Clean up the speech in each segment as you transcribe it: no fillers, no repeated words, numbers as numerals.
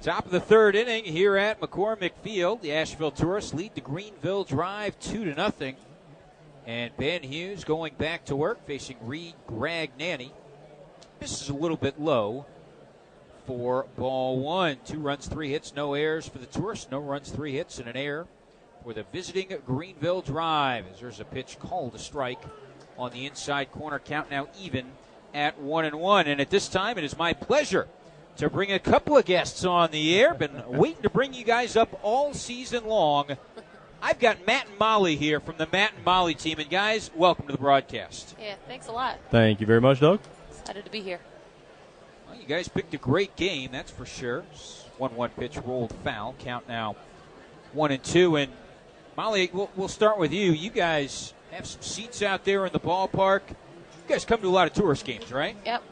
Top of the third inning here at McCormick Field. The Asheville Tourists lead the Greenville Drive 2-0. And Ben Hughes going back to work, facing Reed Gragnani. This is a little bit low for ball one. 2 runs, 3 hits, no errors for the Tourists. No runs, 3 hits, and an error for the visiting Greenville Drive. As there's a pitch called a strike on the inside corner. Count now even at 1-1. And at this time, it is my pleasure to bring a couple of guests on the air. Been waiting to bring you guys up all season long. I've got Matt and Molly here from the Matt and Molly team. And, guys, welcome to the broadcast. Yeah, thanks a lot. Thank you very much, Doug. Excited to be here. Well, you guys picked a great game, that's for sure. 1-1 pitch rolled foul. Count now 1-2. And, Molly, we'll start with you. You guys have some seats out there in the ballpark. You guys come to a lot of tourist games, right? Yep.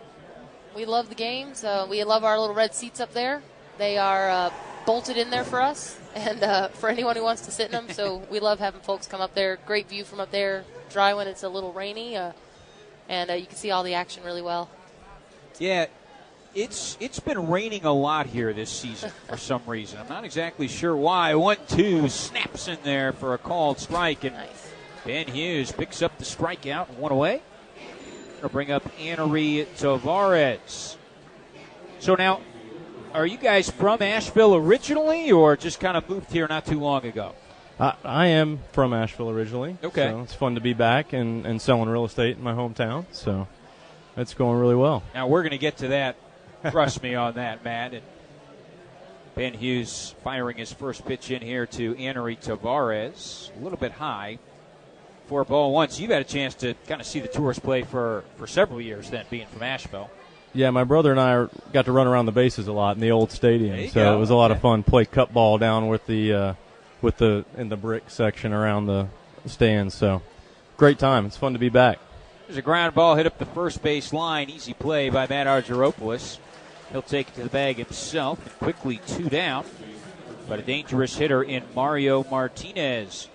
We love the games. We love our little red seats up there. They are bolted in there for us and for anyone who wants to sit in them. So we love having folks come up there. Great view from up there. Dry when it's a little rainy. And you can see all the action really well. Yeah, it's been raining a lot here this season for some reason. I'm not exactly sure why. 1-2 snaps in there for a called strike. And Nice. Ben Hughes picks up the strikeout and 1 away. Going to bring up Anery Tavares. So now, are you guys from Asheville originally or just kind of moved here not too long ago? I am from Asheville originally. Okay. So it's fun to be back and selling real estate in my hometown. So it's going really well. Now, we're going to get to that. Trust me on that, Matt. And Ben Hughes firing his first pitch in here to Anery Tavares. A little bit high for ball one. So you've had a chance to kind of see the Tourists play for several years then, being from Asheville. Yeah, my brother and I got to run around the bases a lot in the old stadium. So go. it was a lot of fun. Play cup ball down with the in the brick section around the stands. So great time. It's fun to be back. There's a ground ball hit up the first base line. Easy play by Matt Argyropoulos. He'll take it to the bag himself and quickly 2 down. But a dangerous hitter in Mario Martinez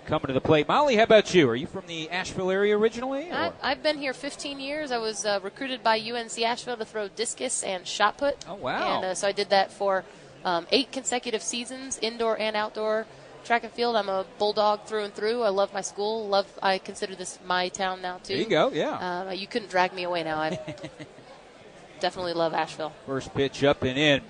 coming to the plate. Molly, how about you? Are you from the Asheville area originally? I've been here 15 years. I was recruited by UNC Asheville to throw discus and shot put. Oh, wow. And so I did that for 8 consecutive seasons, indoor and outdoor track and field. I'm a Bulldog through and through. I love my school. I consider this my town now, too. There you go, yeah. You couldn't drag me away now. I definitely love Asheville. First pitch up and in.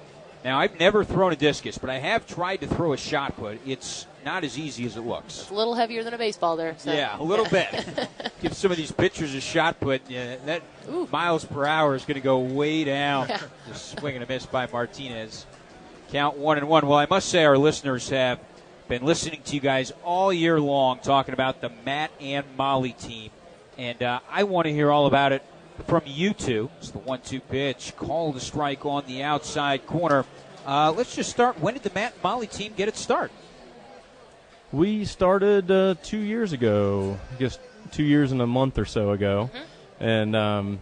Now, I've never thrown a discus, but I have tried to throw a shot put. It's not as easy as it looks. It's a little heavier than a baseball there. So. Yeah, a little bit. Give some of these pitchers a shot put. Yeah, that miles per hour is going to go way down. Yeah. Just swing and a miss by Martinez. Count 1-1. Well, I must say our listeners have been listening to you guys all year long talking about the Matt and Molly team. And I want to hear all about it from you two. It's the 1-2 pitch. Called a strike on the outside corner. Let's just start. When did the Matt and Molly team get its start? We started 2 years ago, I guess 2 years and a month or so ago. Mm-hmm. And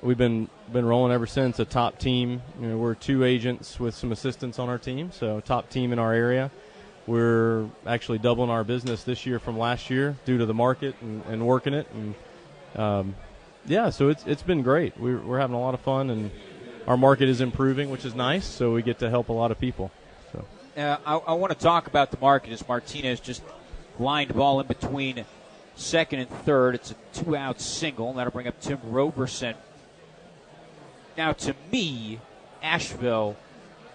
we've been rolling ever since. A top team. We're 2 agents with some assistants on our team, so top team in our area. We're actually doubling our business this year from last year due to the market and working it. And yeah, so it's been great. We're having a lot of fun, and our market is improving, which is nice. So we get to help a lot of people. So I want to talk about the market as Martinez just lined the ball in between second and third. It's a 2-out single. That'll bring up Tim Roberson. Now, to me, Asheville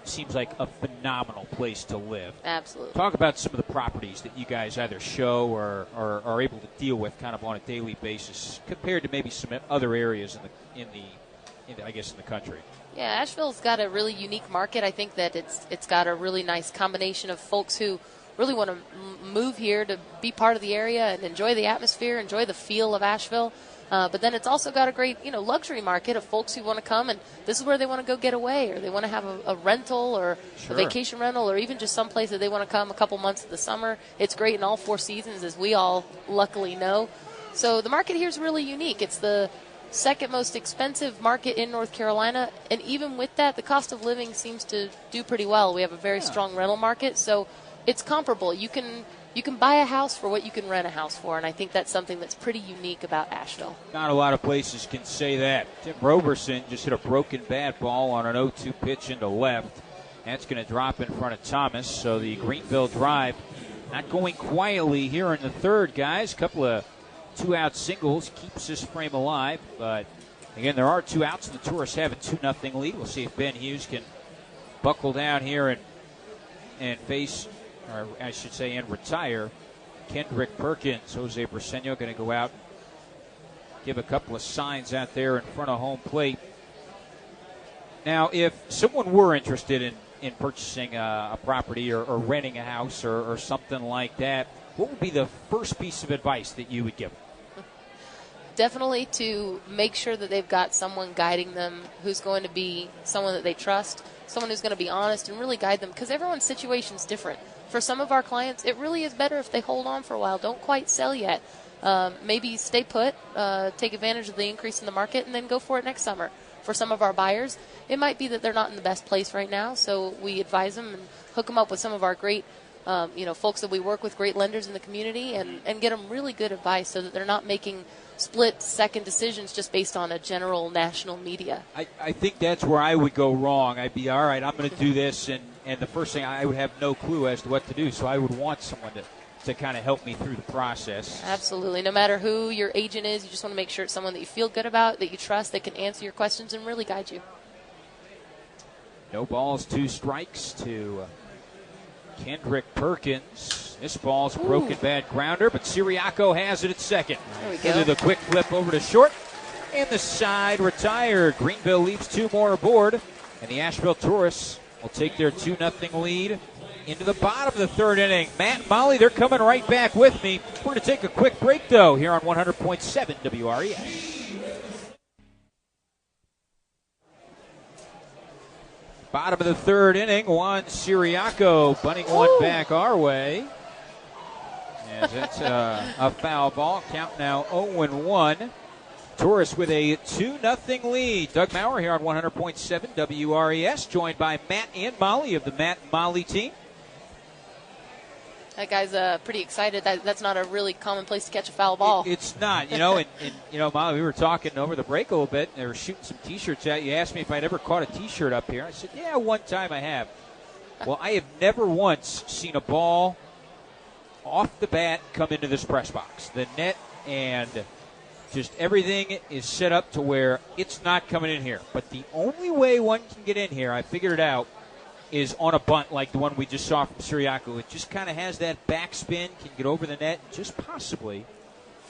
seems like a phenomenal place to live. Absolutely. Talk about some of the properties that you guys either show or are able to deal with kind of on a daily basis compared to maybe some other areas in the country. Yeah, Asheville's got a really unique market. I think that it's got a really nice combination of folks who really want to move here to be part of the area and enjoy the atmosphere, enjoy the feel of Asheville. But then it's also got a great, luxury market of folks who want to come, and this is where they want to go get away, or they want to have a rental or Sure. a vacation rental, or even just someplace that they want to come a couple months of the summer. It's great in all 4 seasons, as we all luckily know. So the market here is really unique. It's the second most expensive market in North Carolina, and even with that, the cost of living seems to do pretty well. We have a very strong rental market, so it's comparable. You can buy a house for what you can rent a house for, and I think that's something that's pretty unique about Asheville. Not a lot of places can say that. Tim Roberson just hit a broken bat ball on an 0-2 pitch into left. That's going to drop in front of Thomas. So the Greenville drive not going quietly here in the third, guys. Couple of two-out singles keeps this frame alive. But, again, there are 2 outs, and the Tourists have a 2-0 lead. We'll see if Ben Hughes can buckle down here and face, or I should say, and retire Kendrick Perkins. Jose Briseño going to go out, give a couple of signs out there in front of home plate. Now, if someone were interested in purchasing a property or renting a house or something like that, what would be the first piece of advice that you would give them? Definitely to make sure that they've got someone guiding them who's going to be someone that they trust, someone who's going to be honest and really guide them, because everyone's situation is different. For some of our clients, it really is better if they hold on for a while. Don't quite sell yet. Maybe stay put, take advantage of the increase in the market, and then go for it next summer. For some of our buyers, it might be that they're not in the best place right now, so we advise them and hook them up with some of our great folks that we work with, great lenders in the community, and get them really good advice so that they're not making split-second decisions just based on a general national media. I think that's where I would go wrong. I'd be, all right, I'm going to do this, and the first thing, I would have no clue as to what to do, so I would want someone to kind of help me through the process. Absolutely. No matter who your agent is, you just want to make sure it's someone that you feel good about, that you trust, that can answer your questions and really guide you. No balls, 2 strikes to Kendrick Perkins. This ball's a broken bad grounder, but Siriaco has it at second. There we go. Into the quick flip over to short, and the side retired. Greenville leaves 2 more aboard, and the Asheville Tourists will take their 2-0 lead into the bottom of the third inning. Matt and Molly, they're coming right back with me. We're going to take a quick break, though, here on 100.7 WRES. Bottom of the third inning, Juan Siriaco bunting one back our way. As it's a foul ball. Count now 0-1. Tourists with a 2-0 lead. Doug Maurer here on 100.7 WRES, joined by Matt and Molly of the Matt and Molly team. That guy's pretty excited. That's not a really common place to catch a foul ball. It's not, and Molly, we were talking over the break a little bit. They were shooting some T-shirts at you. Asked me if I'd ever caught a T-shirt up here. I said, yeah, one time I have. Well, I have never once seen a ball off the bat come into this press box. The net and just everything is set up to where it's not coming in here. But the only way one can get in here, I figured it out, is on a bunt like the one we just saw from Siriaco. It just kind of has that backspin, can get over the net, and just possibly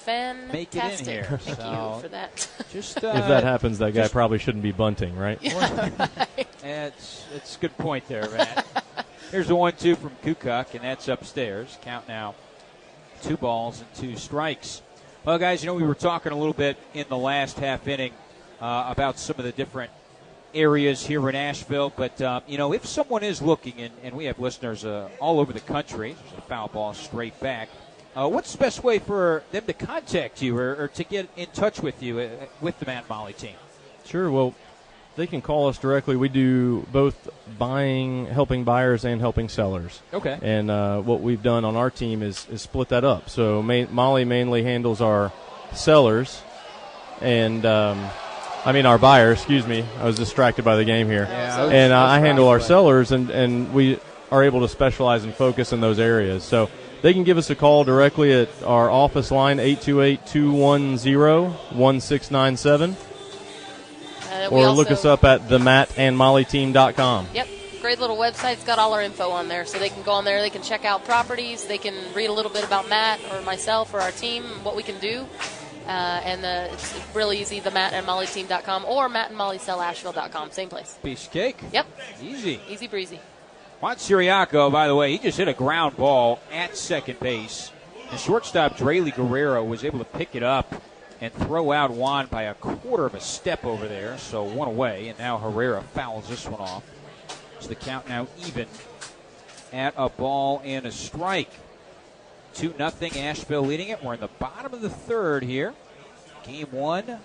make it in here. Thank you for that. Just if that happens, that guy probably shouldn't be bunting, right? Yeah. It's a good point there, Matt. Here's the 1-2 from Kukuk, and that's upstairs. Count now 2 balls and 2 strikes. Well, guys, we were talking a little bit in the last half inning about some of the different areas here in Asheville. But, if someone is looking, and we have listeners all over the country, there's a foul ball straight back, what's the best way for them to contact you or to get in touch with you with the Matt Molly team? Sure. Well, they can call us directly. We do both helping buyers and helping sellers. Okay. And what we've done on our team is split that up. So Molly mainly handles our sellers and our buyers, excuse me. I was distracted by the game here. Yeah, and I handle our sellers, and we are able to specialize and focus in those areas. So they can give us a call directly at our office line, 828-210-1697. Or look us up at themattandmollyteam.com. Yep. Great little website. It's got all our info on there. So they can go on there. They can check out properties. They can read a little bit about Matt or myself or our team, what we can do. It's really easy, themattandmollyteam.com or mattandmollysellasheville.com. Same place. Piece of cake. Yep. Easy. Easy breezy. Juan Siriaco, by the way, he just hit a ground ball at second base. The shortstop, Draley Guerrero, was able to pick it up and throw out Juan by a quarter of a step over there. So 1 away, and now Herrera fouls this one off. So the count now even at a ball and a strike. 2-0, Asheville leading it. We're in the bottom of the third here. Game 1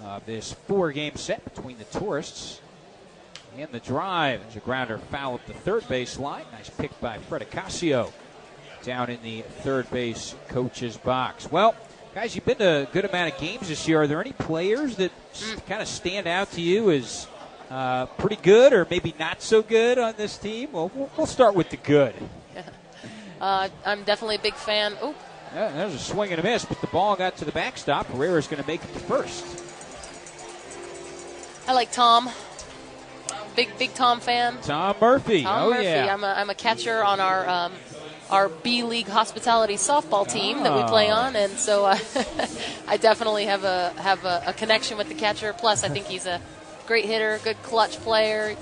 of this 4-game set between the Tourists and the Drive. There's a grounder foul up the third base line. Nice pick by Fred Ocasio down in the third base coach's box. Well, guys, you've been to a good amount of games this year. Are there any players that kind of stand out to you as pretty good or maybe not so good on this team? Well, we'll start with the good. I'm definitely a big fan. Oh, Yeah, that was a swing and a miss, but the ball got to the backstop. Herrera's going to make it to first. I like Tom. Big Tom fan. Tom Murphy. Tom Murphy. Yeah. I'm a catcher on our B League hospitality softball team that we play on, and so I definitely have a connection with the catcher. Plus, I think he's a great hitter, good clutch player.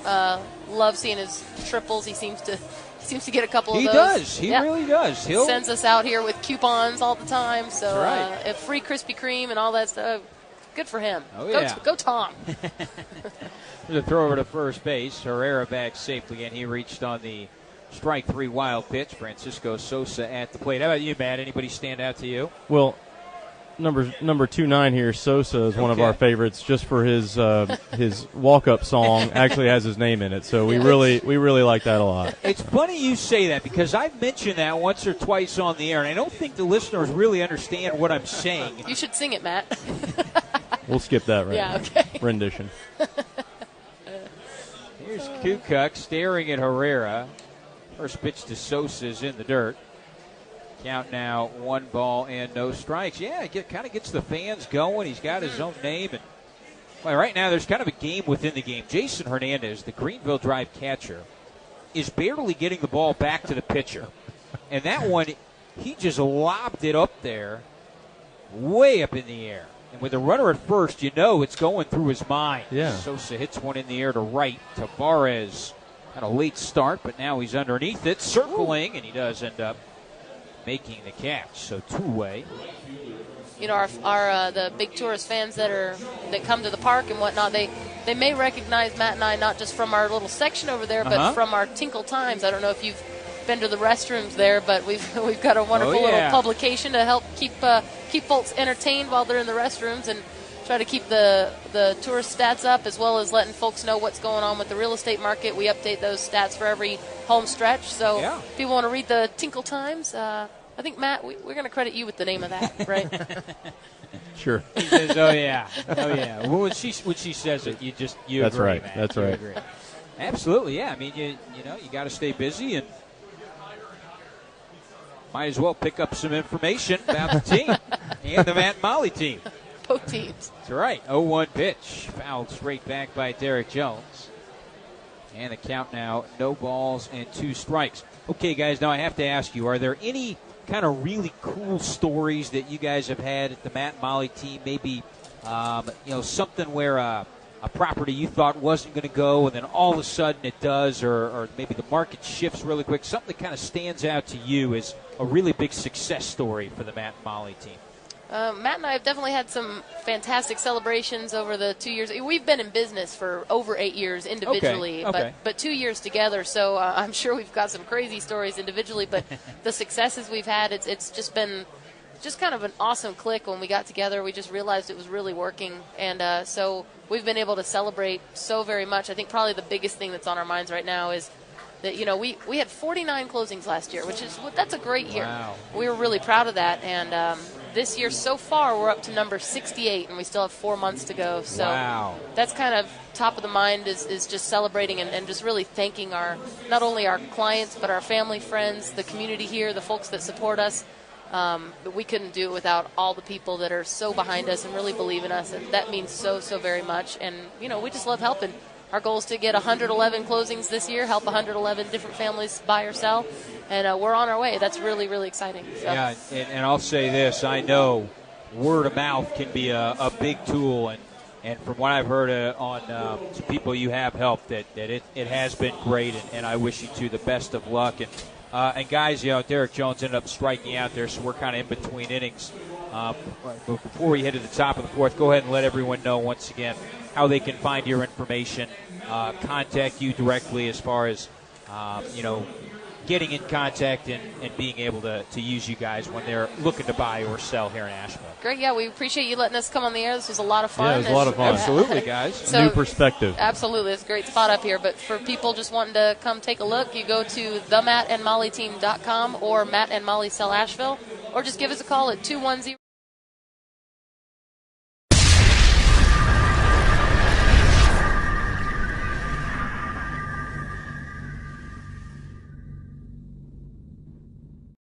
Love seeing his triples. He seems to get a couple of those. He does. He really does. He sends us out here with coupons all the time. So right. a free Krispy Kreme and all that stuff. Good for him. Oh, yeah. Go Tom. There's a throw over to first base. Herrera back safely, and he reached on the strike 3 wild pitch. Francisco Sosa at the plate. How about you, Matt? Anybody stand out to you? Well, number 29 here, Sosa, is one of our favorites just for his walk-up song. Actually has his name in it, so we really like that a lot. It's funny you say that because I've mentioned that once or twice on the air, and I don't think the listeners really understand what I'm saying. You should sing it, Matt. We'll skip that rendition. Here's Kukuk staring at Herrera. First pitch to Sosa is in the dirt. Count now 1 ball and no strikes. Yeah, it kind of gets the fans going. He's got his own name. And well, right now there's kind of a game within the game. Jason Hernandez, the Greenville Drive catcher, is barely getting the ball back to the pitcher. And that one, he just lobbed it up there, way up in the air. And with the runner at first, you know it's going through his mind. Yeah. Sosa hits one in the air to right. Tavares had a late start, but now he's underneath it, circling, and he does end up making the catch. So 2-way. You know, our the big tourist fans that come to the park and whatnot, they may recognize Matt and I not just from our little section over there, but from our Tinkle Times. I don't know if you've been to the restrooms there, but we've got a wonderful little publication to help keep folks entertained while they're in the restrooms and try to keep the tourist stats up, as well as letting folks know what's going on with the real estate market. We update those stats for every home stretch. So if people want to read the Tinkle Times, I think, Matt, we're going to credit you with the name of that, right? Sure. He says, oh, yeah. Well, when she says it, you That's agree, right. Matt. That's You right. agree. Absolutely, yeah. I mean, you got to stay busy and might as well pick up some information about the team and the Matt and Molly team. Both teams. That's right. 0-1 pitch. Fouled straight back by Derek Jones. And the count now, no balls and 2 strikes. Okay, guys, now I have to ask you, are there any kind of really cool stories that you guys have had at the Matt and Molly team? Maybe, something where a property you thought wasn't going to go and then all of a sudden it does, or maybe the market shifts really quick. Something that kind of stands out to you as a really big success story for the Matt and Molly team. Matt and I have definitely had some fantastic celebrations over the 2 years. We've been in business for over 8 years individually, but 2 years together. So I'm sure we've got some crazy stories individually. But the successes we've had, it's just been just kind of an awesome click when we got together. We just realized it was really working, and so we've been able to celebrate so very much. I think probably the biggest thing that's on our minds right now is that, we had 49 closings last year, that's a great year. Wow. We were really proud of that, and this year so far we're up to number 68, and we still have 4 months to go. So that's kind of top of the mind is just celebrating and just really thanking not only our clients but our family, friends, the community here, the folks that support us. But we couldn't do it without all the people that are so behind us and really believe in us, and that means so very much. And we just love helping. Our goal is to get 111 closings this year, help 111 different families buy or sell, and we're on our way. That's really, really exciting. So. Yeah, and I'll say this. I know word of mouth can be a big tool, and from what I've heard on some people you have helped, that it has been great, and I wish you two the best of luck. And guys, Derek Jones ended up striking out there, so we're kind of in between innings. Before we head to the top of the fourth, go ahead and let everyone know once again how they can find your information, contact you directly as far as, getting in contact and being able to use you guys when they're looking to buy or sell here in Asheville. Great, yeah, we appreciate you letting us come on the air. This was a lot of fun. Yeah, it was a lot of fun. Absolutely, guys. So, new perspective. Absolutely, it's a great spot up here. But for people just wanting to come take a look, you go to themattandmollyteam.com or Matt and Molly Sell Asheville, or just give us a call at 210